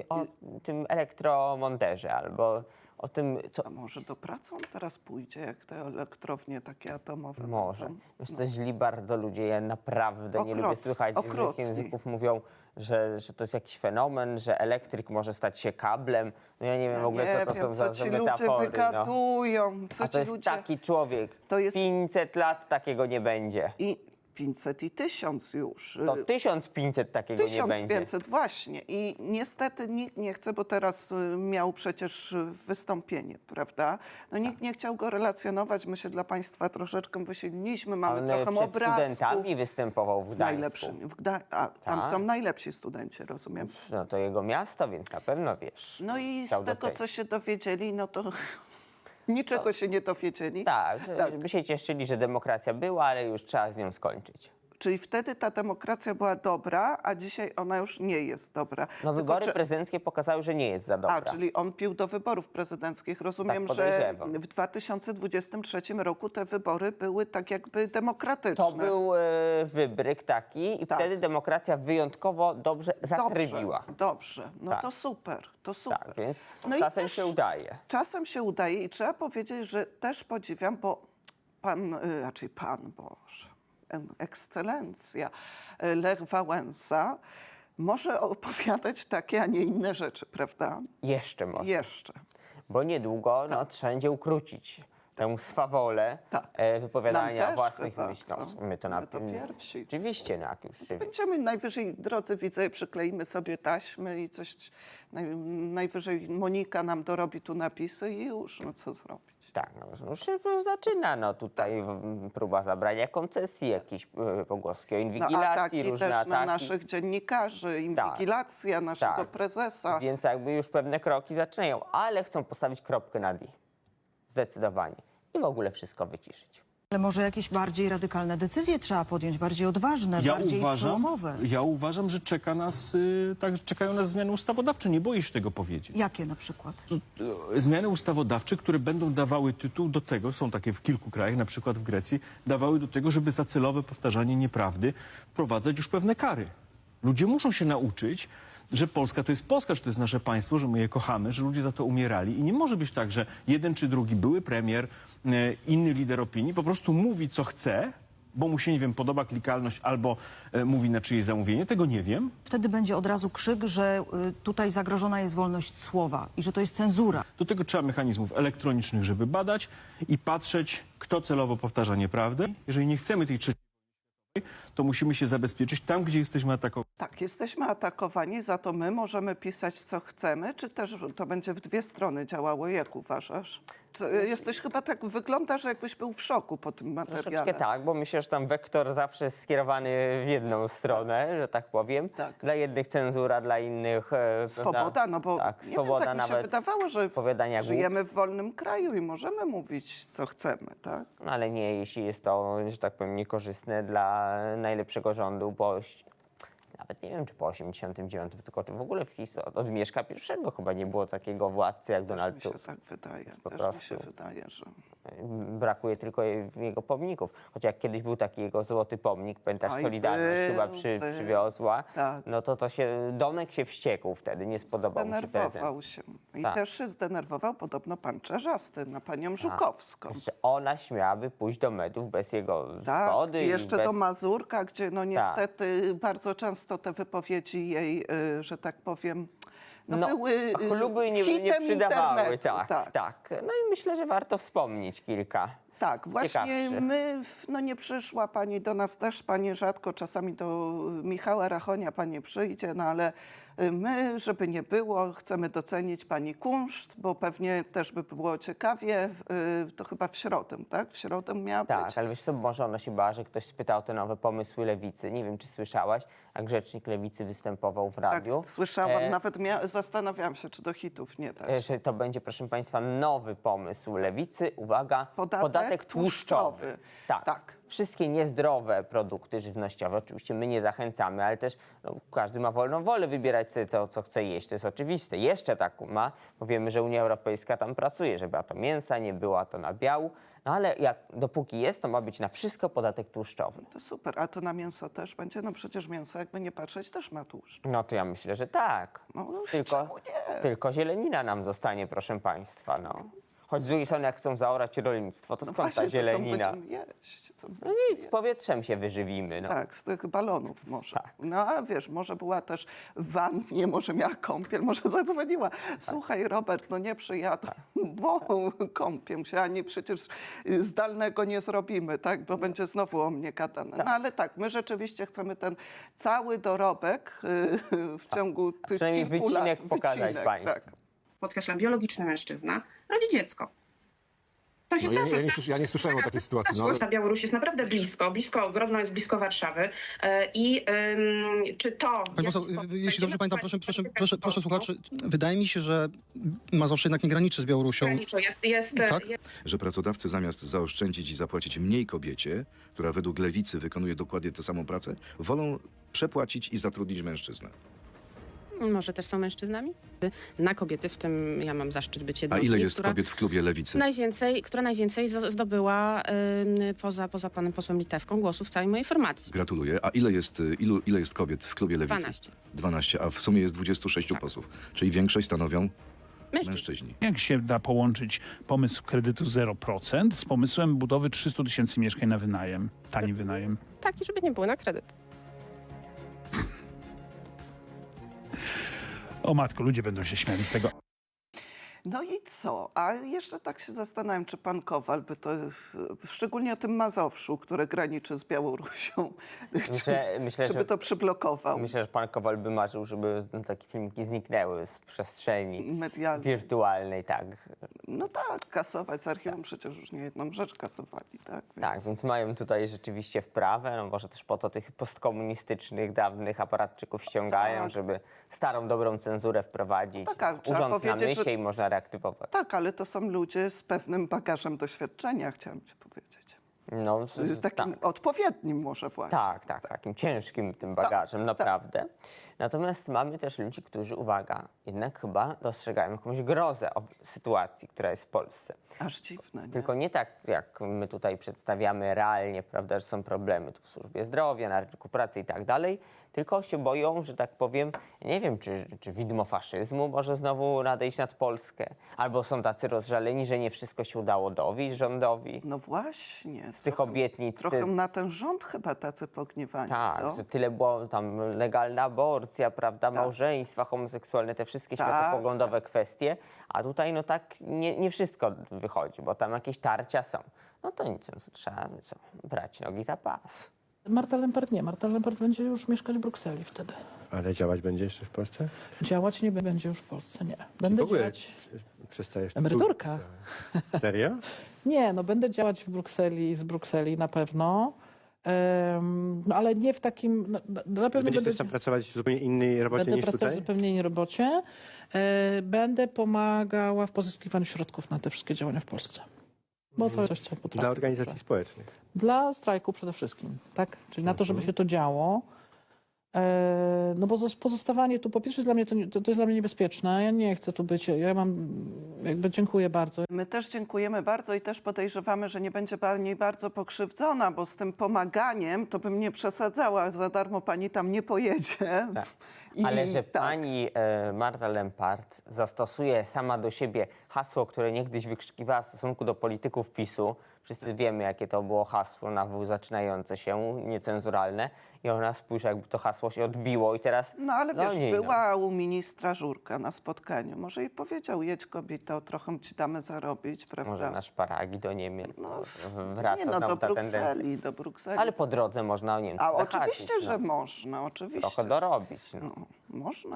S9: o tym elektromonterze albo o tym, co...
S8: A może do pracy on teraz pójdzie, jak te elektrownie takie atomowe
S9: Może.
S8: będą?
S9: Wiesz, to źli bardzo ludzie. Ja naprawdę nie lubię słuchać różnych
S8: okrutni.
S9: języków. Mówią, że to jest jakiś fenomen, że elektryk może stać się kablem. No ja nie wiem w ogóle, co to są za
S8: ci
S9: metafory.
S8: ludzie wygadują. Co
S9: A
S8: ci
S9: to jest
S8: ludzie...
S9: taki człowiek.
S8: To jest-
S9: 500 lat takiego nie będzie.
S8: I 500 i 1000 już.
S9: To 1500 takiego nie będzie.
S8: 1500, właśnie. I niestety nikt nie chce, bo teraz miał przecież wystąpienie, prawda? No nikt nie chciał go relacjonować. My się dla państwa troszeczkę wysililiśmy, mamy
S9: On
S8: trochę
S9: przed
S8: obrazków.
S9: studentami występował w
S8: Z
S9: Gdańsku.
S8: najlepszymi. Tam
S9: Tak.
S8: są najlepsi studenci, rozumiem.
S9: No to jego miasto, więc na pewno wiesz.
S8: No i
S9: chciał
S8: z tego,
S9: docenić.
S8: co się dowiedzieli, no to niczego się nie dowiedzieli.
S9: Tak, żeby się cieszyli, że demokracja była, ale już trzeba z nią skończyć.
S8: Czyli wtedy ta demokracja była dobra, a dzisiaj ona już nie jest dobra.
S9: No
S8: Tylko
S9: wybory
S8: czy-
S9: prezydenckie pokazały, że nie jest za dobra.
S8: A, czyli on pił do wyborów prezydenckich. Rozumiem,
S9: Tak,
S8: że
S9: podejrzewam.
S8: w 2023 roku te wybory były tak jakby demokratyczne.
S9: To był wybryk taki i
S8: Tak.
S9: wtedy demokracja wyjątkowo dobrze zatrybiła.
S8: Dobrze. No
S9: Tak.
S8: to super, to super.
S9: Tak, więc
S8: No i
S9: czasem
S8: też
S9: się udaje.
S8: Czasem się udaje i trzeba powiedzieć, że też podziwiam, bo raczej pan, Boże, ekscelencja Lech Wałęsa może opowiadać takie, a nie inne rzeczy, prawda?
S9: Jeszcze może.
S8: Jeszcze.
S9: Bo niedługo trzeba będzie ukrócić tę swawolę wypowiadania
S8: Nam też
S9: własnych
S8: chyba,
S9: myśli. No,
S8: co?
S9: my to
S8: My to pierwsi.
S9: Oczywiście, no jak już się...
S8: Będziemy najwyżej, drodzy widzowie, przykleimy sobie taśmy i coś, najwyżej Monika nam dorobi tu napisy i już, no co zrobić?
S9: Tak, no już się zaczyna, no tutaj próba zabrania koncesji, jakieś pogłoski o
S8: No,
S9: inwigilacji,
S8: ataki
S9: różne
S8: też
S9: ataki.
S8: na naszych dziennikarzy, inwigilacja naszego
S9: tak.
S8: prezesa.
S9: Więc jakby już pewne kroki zaczynają, ale chcą postawić kropkę nad i. Zdecydowanie. I w ogóle wszystko wyciszyć.
S20: Ale może jakieś bardziej radykalne decyzje trzeba podjąć, bardziej odważne, bardziej przełomowe.
S21: Ja uważam, że czekają nas zmiany ustawodawcze. Nie boję się tego powiedzieć.
S20: Jakie na przykład?
S21: Zmiany ustawodawcze, które będą dawały tytuł do tego, są takie w kilku krajach, na przykład w Grecji, dawały do tego, żeby za celowe powtarzanie nieprawdy wprowadzać już pewne kary. Ludzie muszą się nauczyć, że Polska to jest Polska, że to jest nasze państwo, że my je kochamy, że ludzie za to umierali i nie może być tak, że jeden czy drugi były premier, inny lider opinii po prostu mówi, co chce, bo mu się, nie wiem, podoba klikalność albo mówi na czyjeś zamówienie, tego nie wiem.
S20: Wtedy będzie od razu krzyk, że tutaj zagrożona jest wolność słowa i że to jest cenzura.
S21: Do tego trzeba mechanizmów elektronicznych, żeby badać i patrzeć, kto celowo powtarza nieprawdę. Jeżeli nie chcemy tej trzeciej, to musimy się zabezpieczyć tam, gdzie jesteśmy atakowani.
S8: Tak, jesteśmy atakowani, za to my możemy pisać, co chcemy, czy też to będzie w dwie strony działało? Jak uważasz? Jesteś chyba tak, wyglądasz, jakbyś był w szoku po tym materiale.
S9: Troszeczkę tak, bo myślę, że tam wektor zawsze jest skierowany w jedną stronę, że tak powiem.
S8: Tak.
S9: Dla jednych cenzura, dla innych...
S8: Swoboda, no bo
S9: tak,
S8: nie
S9: swoboda
S8: wiem, tak mi się
S9: nawet
S8: wydawało, że
S9: powiadania
S8: żyjemy w wolnym kraju i możemy mówić, co chcemy, tak?
S9: No ale nie, jeśli jest to, że tak powiem, niekorzystne dla najlepszego rządu, bo nawet nie wiem, czy po 89, tylko czy w ogóle od Mieszka I chyba nie było takiego władcy jak Donald
S8: Też mi się
S9: Tusk.
S8: tak wydaje,
S9: Po
S8: też
S9: prostu.
S8: mi się wydaje, że...
S9: Brakuje tylko jego pomników. Choć jak kiedyś był taki jego złoty pomnik, pamiętasz,
S8: Oj,
S9: Solidarność chyba
S8: był.
S9: przywiozła,
S8: Tak.
S9: no to Donek się wściekł wtedy, nie spodobał mu się prezent.
S8: Zdenerwował się. I
S9: Tak.
S8: też się zdenerwował podobno pan Czerzasty na panią Żukowską.
S9: Jeszcze ona śmiałaby pójść do mediów bez jego
S8: Tak,
S9: zgody.
S8: i jeszcze
S9: bez...
S8: do Mazurka, gdzie no niestety bardzo często te wypowiedzi jej, że tak powiem,
S7: były
S9: chluby nie
S7: hitem
S9: przydawały.
S7: internetu,
S9: Tak. No i myślę, że warto wspomnieć kilka.
S7: Tak, właśnie
S9: ciekawszych.
S7: nie przyszła pani do nas też, pani rzadko, czasami do Michała Rachonia pani przyjdzie, no ale my, żeby nie było, chcemy docenić pani kunszt, bo pewnie też by było ciekawie, to chyba w środę, tak? W środę miała być.
S9: Tak, ale wiesz co, może ona się bała, że ktoś spytał o te nowe pomysły Lewicy. Nie wiem, czy słyszałaś, jak rzecznik Lewicy występował w radiu.
S7: Tak, słyszałam, nawet zastanawiałam się, czy do hitów nie dać.
S9: Że to będzie, proszę państwa, nowy pomysł Lewicy. Uwaga, podatek tłuszczowy. Tak. Wszystkie niezdrowe produkty żywnościowe, oczywiście my nie zachęcamy, ale też każdy ma wolną wolę wybierać sobie co chce jeść. To jest oczywiste. Jeszcze tak ma, bo wiemy, że Unia Europejska tam pracuje, żeby to mięsa nie było, to nabiału. No ale dopóki jest, to ma być na wszystko podatek tłuszczowy.
S7: To super, a to na mięso też będzie? No przecież mięso, jakby nie patrzeć, też ma tłuszcz.
S9: No to ja myślę, że tak.
S7: No, czemu nie?
S9: Tylko zielenina nam zostanie, proszę państwa. Choć z drugiej strony, jak chcą zaorać rolnictwo, to skąd ta zielenina?
S7: To co będziemy jeść?
S9: Nic, powietrzem się wyżywimy.
S7: Tak, z tych balonów może. No a wiesz, może była też w wannie, może miała kąpiel, może zadzwoniła. Słuchaj, Robert, no nie przyjadę, bo kąpię się, ani przecież zdalnego nie zrobimy, tak? Bo będzie znowu o mnie gadane. No ale tak, my rzeczywiście chcemy ten cały dorobek w ciągu tych kilku lat.
S9: Pokazać państwu.
S7: Tak.
S4: Podkreślam, biologiczny mężczyzna rodzi dziecko. To się zdarza.
S22: Ja nie słyszałem o takiej sytuacji.
S4: Ta Białoruś jest naprawdę blisko, Grodno jest blisko Warszawy czy to...
S22: Pani poseł, jeśli dobrze pamiętam, proszę słuchaczy, wydaje mi się, że Mazowsze jednak nie graniczy z Białorusią.
S2: Tak? Że pracodawcy zamiast zaoszczędzić i zapłacić mniej kobiecie, która według Lewicy wykonuje dokładnie tę samą pracę, wolą przepłacić i zatrudnić mężczyznę.
S4: Może też są mężczyznami? Na kobiety, w tym ja mam zaszczyt być jedną
S2: A
S4: z
S2: ile
S4: nich,
S2: jest kobiet w klubie Lewicy?
S4: która najwięcej zdobyła poza panem posłem Litewką głosów w całej mojej formacji.
S2: Gratuluję. A ile jest kobiet w klubie Lewicy? 12, a w sumie jest 26 posłów. Czyli większość stanowią mężczyźni.
S23: Jak się da połączyć pomysł kredytu 0% z pomysłem budowy 300 000 mieszkań na wynajem, tani wynajem?
S4: Taki, żeby nie było na kredyt.
S23: O matko, ludzie będą się śmiali z tego.
S7: No i co? A jeszcze tak się zastanawiam, czy pan Kowal by to, szczególnie o tym Mazowszu, które graniczy z Białorusią, czy by to przyblokował?
S9: Myślę, że pan Kowal by marzył, żeby takie filmiki zniknęły z przestrzeni wirtualnej, tak.
S7: No tak, kasować z archiwum przecież już nie jedną rzecz kasowali, tak?
S9: Tak, więc mają tutaj rzeczywiście wprawę, no może też po to tych postkomunistycznych, dawnych aparatczyków ściągają, żeby starą, dobrą cenzurę wprowadzić. Urząd na myśli i można reaktywować.
S7: Tak, ale to są ludzie z pewnym bagażem doświadczenia, chciałam ci powiedzieć.
S9: No,
S7: z takim odpowiednim może właśnie.
S9: Tak, takim ciężkim tym bagażem, naprawdę. Natomiast mamy też ludzi, którzy, uwaga, jednak chyba dostrzegają jakąś grozę sytuacji, która jest w Polsce.
S7: Aż dziwne, nie?
S9: Tylko nie tak, jak my tutaj przedstawiamy realnie, prawda, że są problemy tu w służbie zdrowia, na rynku pracy i tak dalej, tylko się boją, że tak powiem, nie wiem, czy widmo faszyzmu może znowu nadejść nad Polskę, albo są tacy rozżaleni, że nie wszystko się udało dowieść rządowi.
S7: No właśnie.
S9: Z tych obietnic.
S7: Trochę na ten rząd chyba tacy pogniewani,
S9: tak, że tyle było tam legalna aborcja, prawda, małżeństwa homoseksualne, te wszystkie światopoglądowe kwestie, a tutaj no tak nie wszystko wychodzi, bo tam jakieś tarcia są. No to nic, trzeba brać nogi za pas.
S24: Marta Lempart nie. Marta Lempart będzie już mieszkać w Brukseli wtedy.
S22: Ale działać będzie jeszcze w Polsce?
S24: Działać nie będzie już w Polsce, nie. Będę działać...
S22: Przestajesz...
S24: Emeryturka.
S22: Serio?
S24: Nie, no będę działać w Brukseli, z Brukseli na pewno. No ale nie w takim... Na pewno
S22: będziesz tam pracować w zupełnie innej robocie niż tutaj?
S24: Będę pracować w zupełnie innej robocie. Będę pomagała w pozyskiwaniu środków na te wszystkie działania w Polsce. Bo to jest coś, co potrafię.
S22: Dla organizacji społecznych?
S24: Dla strajku przede wszystkim, tak? Czyli na to, żeby się to działo. No bo pozostawanie tu, po pierwsze dla mnie to jest dla mnie niebezpieczne. Ja nie chcę tu być. Ja mam, dziękuję bardzo.
S7: My też dziękujemy bardzo i też podejrzewamy, że nie będzie pani bardzo pokrzywdzona, bo z tym pomaganiem to bym nie przesadzała. Za darmo pani tam nie pojedzie.
S9: Tak. Ale że pani Marta Lempart zastosuje sama do siebie hasło, które niegdyś wykrzykiwała w stosunku do polityków PiS-u, Wszyscy wiemy, jakie to było hasło na W zaczynające się, niecenzuralne. I ona, spójrz, jakby to hasło się odbiło i teraz...
S8: No ale wiesz,
S9: nie,
S8: była u ministra Żurka na spotkaniu. Może jej powiedział, jedź kobieto, trochę ci damy zarobić, prawda?
S9: Może na szparagi do Niemiec.
S8: No,
S9: wraca
S8: nie, no
S9: znowu
S8: do
S9: ta tendencja.
S8: do Brukseli.
S9: Ale po drodze można o Niemcy
S8: A
S9: zahaczyć,
S8: oczywiście,
S9: no.
S8: że można, oczywiście.
S9: Trochę dorobić. No.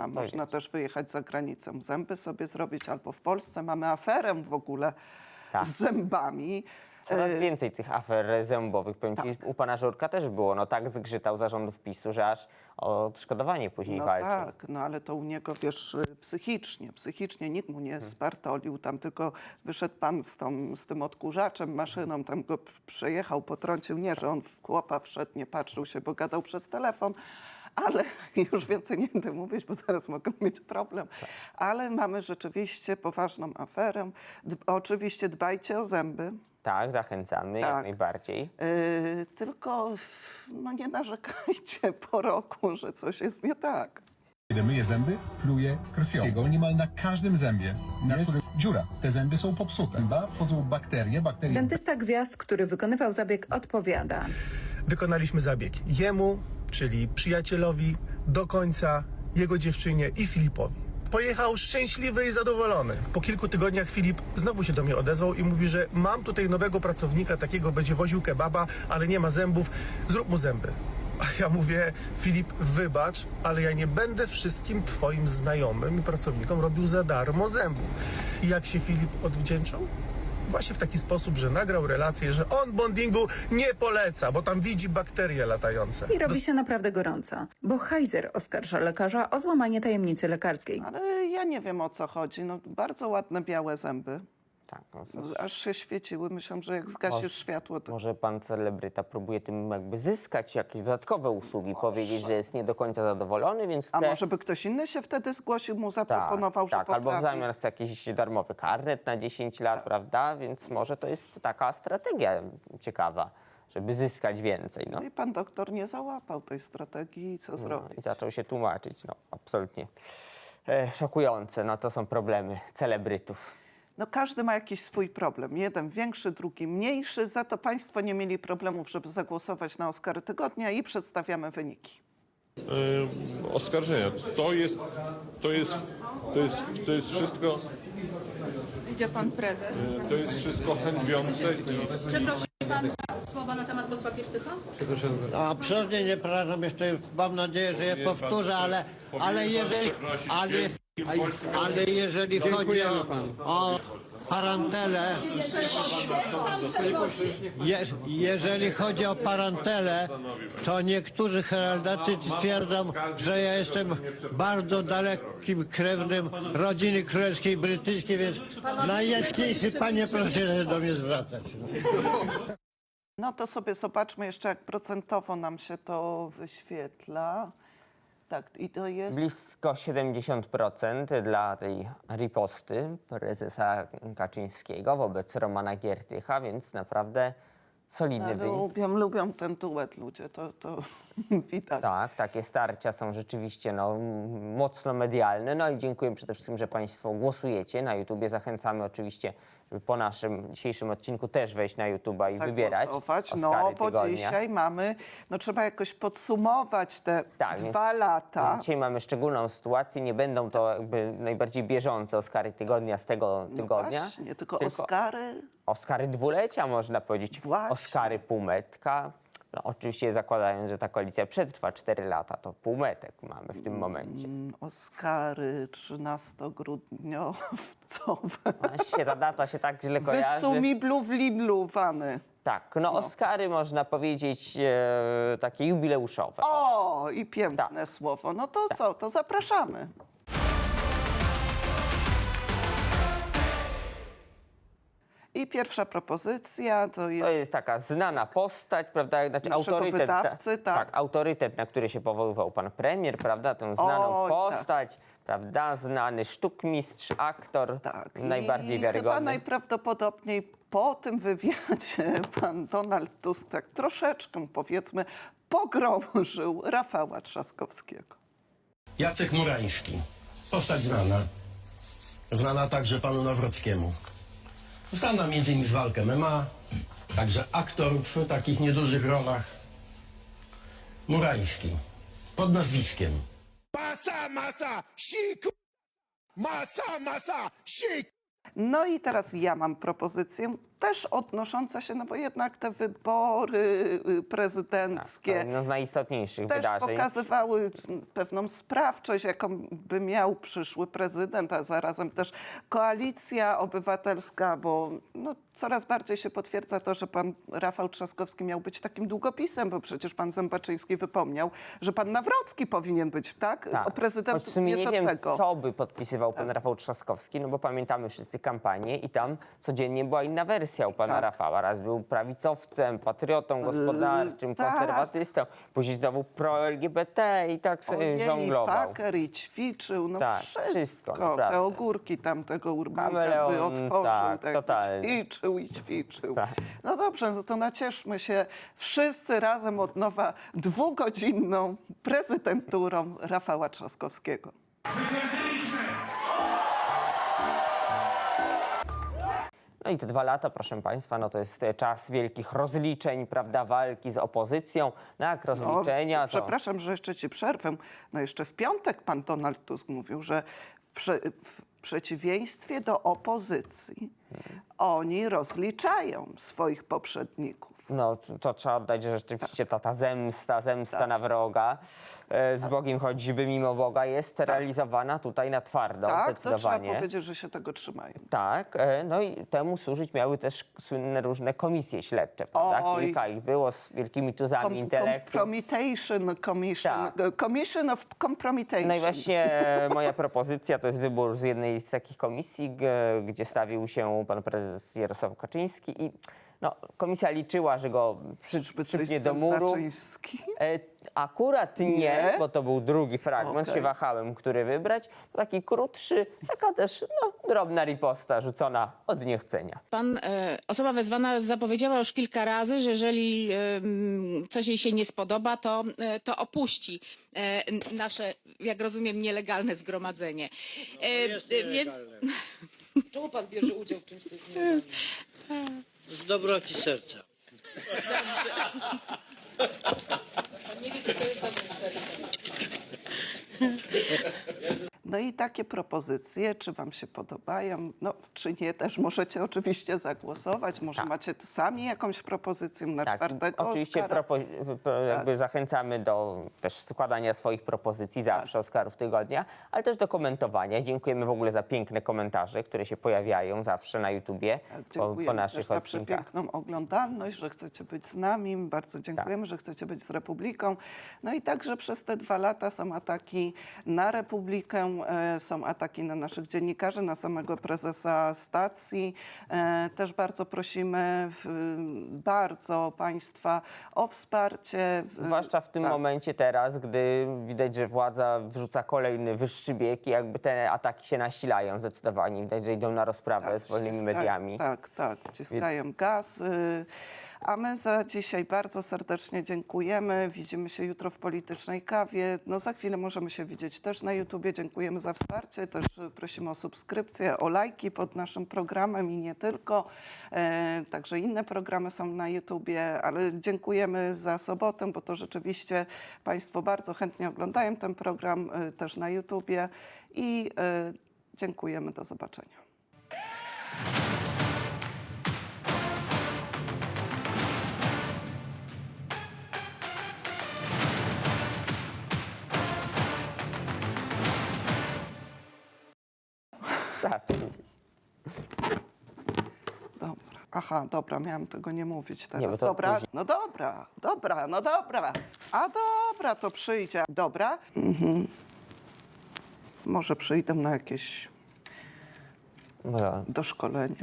S8: Można też wyjechać za granicę, zęby sobie zrobić, albo w Polsce mamy aferę w ogóle z zębami.
S9: Coraz więcej tych afer zębowych. Powiem ci, u pana Żurka też było. No tak zgrzytał zarządów PiS-u, że aż o odszkodowanie później walczył.
S8: Tak, no ale to u niego, wiesz, psychicznie nikt mu nie spartolił, tam tylko wyszedł pan z tym odkurzaczem, maszyną, tam go przejechał, potrącił, nie, że on w chłopa wszedł, nie patrzył się, bo gadał przez telefon. Ale już więcej nie będę mówić, bo zaraz mogę mieć problem. Ale mamy rzeczywiście poważną aferę. Oczywiście dbajcie o zęby.
S9: Tak, zachęcamy jak najbardziej.
S8: Tylko no nie narzekajcie po roku, że coś jest nie tak.
S1: Kiedy myje zęby, pluje krwią. Niemal na każdym zębie, na którym dziura. Te zęby są popsute. Wchodzą bakterie.
S5: Dentysta Gwiazd, który wykonywał zabieg, odpowiada.
S6: Wykonaliśmy zabieg jemu, czyli przyjacielowi, do końca, jego dziewczynie i Filipowi. Pojechał szczęśliwy i zadowolony. Po kilku tygodniach Filip znowu się do mnie odezwał i mówi, że mam tutaj nowego pracownika, takiego będzie woził kebaba, ale nie ma zębów, zrób mu zęby. A ja mówię, Filip, wybacz, ale ja nie będę wszystkim twoim znajomym i pracownikom robił za darmo zębów. I jak się Filip odwdzięczył? Właśnie w taki sposób, że nagrał relację, że on bondingu nie poleca, bo tam widzi bakterie latające.
S5: I robi się naprawdę gorąco, bo Heiser oskarża lekarza o złamanie tajemnicy lekarskiej.
S8: Ale ja nie wiem, o co chodzi. No, bardzo ładne białe zęby.
S9: Tak,
S8: aż się świeciły. Myślę, że jak zgasisz światło, to...
S9: Może pan celebryta próbuje tym jakby zyskać jakieś dodatkowe usługi, powiedzieć, że jest nie do końca zadowolony, więc chce...
S8: A może by ktoś inny się wtedy zgłosił, mu zaproponował, że
S9: tak, albo w
S8: poprawi.
S9: zamian chce jakiś darmowy karnet na 10 lat, prawda? Więc może to jest taka strategia ciekawa, żeby zyskać więcej. No.
S8: I pan doktor nie załapał tej strategii i co zrobić?
S9: I zaczął się tłumaczyć, no absolutnie. Szokujące, no to są problemy celebrytów.
S8: No każdy ma jakiś swój problem. Jeden większy, drugi mniejszy. Za to państwo nie mieli problemów, żeby zagłosować na Oscary Tygodnia i przedstawiamy wyniki.
S10: Oskarżenia. To jest wszystko...
S25: Gdzie pan prezes?
S10: To jest wszystko hańbiące i...
S25: Przepraszam pan słowa na temat posła Giertycha?
S26: Absolutnie nie przepraszam, jeszcze mam nadzieję, że je powtórzę, ale jeżeli chodzi o parantelę, jeżeli chodzi o parantelę, to niektórzy heraldacy twierdzą, że ja jestem bardzo dalekim krewnym rodziny królewskiej brytyjskiej, więc najjaśniejszy panie proszę się do mnie zwracać.
S8: No to sobie zobaczmy jeszcze, jak procentowo nam się to wyświetla. Tak, i to jest...
S9: Blisko 70% dla tej riposty prezesa Kaczyńskiego wobec Romana Giertycha, więc naprawdę solidny wynik.
S8: Lubią ten duet ludzie, to widać.
S9: Tak, takie starcia są rzeczywiście mocno medialne. No i dziękuję przede wszystkim, że państwo głosujecie na YouTubie. Zachęcamy oczywiście, żeby po naszym dzisiejszym odcinku też wejść na YouTube'a i wybierać Oscary
S8: bo
S9: tygodnia.
S8: dzisiaj mamy, trzeba jakoś podsumować te 2 lata.
S9: Dzisiaj mamy szczególną sytuację, nie będą to jakby najbardziej bieżące Oscary tygodnia z tego tygodnia.
S8: Właśnie, tylko Oscary...
S9: Oscary dwulecia, można powiedzieć.
S8: Właśnie.
S9: Oscary półmetka. No, oczywiście zakładając, że ta koalicja przetrwa 4 lata, to półmetek mamy w tym momencie.
S8: Oscary 13-grudniowcowe.
S9: Właśnie ta data się tak źle kojarzy.
S8: Wysumibluwliblowany.
S9: Tak, Oscary można powiedzieć takie jubileuszowe.
S8: O, i piękne słowo. No to co, to zapraszamy. I pierwsza propozycja to jest...
S9: To jest taka znana postać, prawda? Znaczy autorytet,
S8: wydawcy, tak.
S9: Autorytet, na który się powoływał pan premier, prawda? Tę znaną postać, prawda? Znany sztukmistrz, aktor, najbardziej wiarygodny.
S8: Chyba najprawdopodobniej po tym wywiadzie pan Donald Tusk tak troszeczkę, powiedzmy, pogrążył Rafała Trzaskowskiego.
S27: Jacek Murański, postać znana. Znana także panu Nawrockiemu. Znana m.in. z walk MMA, Także aktor w takich niedużych rolach Murański. Pod nazwiskiem.
S6: Masa, siku! Masa, siku!
S8: No i teraz ja mam propozycję, też odnosząca się, no bo jednak te wybory prezydenckie
S9: Jedno z najistotniejszych
S8: też
S9: wydarzeń.
S8: pokazywały pewną sprawczość, jaką by miał przyszły prezydent, a zarazem też koalicja obywatelska, bo no, coraz bardziej się potwierdza to, że pan Rafał Trzaskowski miał być takim długopisem, bo przecież pan Zębaczyński wypomniał, że pan Nawrocki powinien być, tak?
S9: Tak.
S8: O prezydent
S9: Choć w sumie
S8: jest
S9: nie
S8: od
S9: wiem,
S8: tego.
S9: co by podpisywał pan Rafał Trzaskowski, no bo pamiętamy wszyscy kampanię i tam codziennie była inna wersja u pana Rafała. Raz był prawicowcem, patriotą gospodarczym, konserwatystą, później znowu pro-LGBT i tak sobie
S8: Ojej,
S9: żonglował.
S8: paker i ćwiczył, no
S9: Tak,
S8: wszystko.
S9: wszystko,
S8: Te
S9: naprawdę.
S8: ogórki tam tego Urbanka by
S9: Kameleon,
S8: otworzył,
S9: tak, totalnie.
S8: ćwiczył i ćwiczył.
S9: Tak.
S8: No dobrze, no to nacieszmy się wszyscy razem od nowa 2-godzinną prezydenturą Rafała Trzaskowskiego.
S9: No i te 2 lata, proszę państwa, no to jest czas wielkich rozliczeń, prawda, walki z opozycją. No jak rozliczenia, to...
S8: Przepraszam, że jeszcze ci przerwę. No jeszcze w piątek pan Donald Tusk mówił, że w przeciwieństwie do opozycji oni rozliczają swoich poprzedników.
S9: No to trzeba oddać, że rzeczywiście ta zemsta na wroga z Bogiem choćby mimo Boga jest realizowana tutaj na twardo,
S8: Tak, to trzeba
S9: zdecydowanie.
S8: powiedzieć, że się tego trzymają.
S9: Tak, no i temu służyć miały też słynne różne komisje śledcze, prawda?
S8: Oj.
S9: Kilka ich było z wielkimi tuzami intelektu.
S8: Compromitation Commission. Commission of Compromitation.
S9: No i właśnie moja propozycja to jest wybór z jednej z takich komisji, gdzie stawił się pan prezes Jarosław Kaczyński i no, komisja liczyła, że go przypnie do muru. Akurat nie, bo to był drugi fragment, się wahałem, który wybrać. Taki krótszy, taka też drobna riposta rzucona od niechcenia.
S3: Osoba wezwana zapowiedziała już kilka razy, że jeżeli coś jej się nie spodoba, to opuści nasze, jak rozumiem, nielegalne zgromadzenie. Więc... Czemu pan bierze udział w czymś, co jest nielegalne?
S26: Z dobroci serca.
S3: Nie wie, co to jest dobry serce.
S8: No i takie propozycje, czy wam się podobają, no czy nie, też możecie oczywiście zagłosować. Może macie sami jakąś propozycję na czwartego
S9: Oczywiście
S8: Oscara.
S9: jakby zachęcamy do też składania swoich propozycji zawsze Oscarów tygodnia, ale też do komentowania. Dziękujemy w ogóle za piękne komentarze, które się pojawiają zawsze na YouTubie po
S8: Dziękujemy
S9: naszych
S8: też za
S9: odcinkach.
S8: przepiękną oglądalność, że chcecie być z nami. Bardzo dziękujemy, że chcecie być z Republiką. No i także przez te 2 lata są ataki na Republikę, są ataki na naszych dziennikarzy, na samego prezesa stacji. Też bardzo prosimy bardzo państwa o wsparcie.
S9: Zwłaszcza w tym momencie teraz, gdy widać, że władza wrzuca kolejny wyższy bieg i jakby te ataki się nasilają zdecydowanie. Widać, że idą na rozprawę z wolnymi mediami.
S8: Tak, wciskają gaz. A my za dzisiaj bardzo serdecznie dziękujemy. Widzimy się jutro w Politycznej Kawie. No za chwilę możemy się widzieć też na YouTubie. Dziękujemy za wsparcie. Też prosimy o subskrypcję, o lajki pod naszym programem i nie tylko. Także inne programy są na YouTubie, ale dziękujemy za sobotę, bo to rzeczywiście państwo bardzo chętnie oglądają ten program też na YouTubie i dziękujemy. Do zobaczenia. Dobra. Aha, dobra, miałam tego nie mówić teraz.
S9: Nie, bo to
S8: dobra,
S9: później.
S8: no dobra. A dobra, to przyjdzie. Dobra. Może przyjdę na jakieś doszkolenie.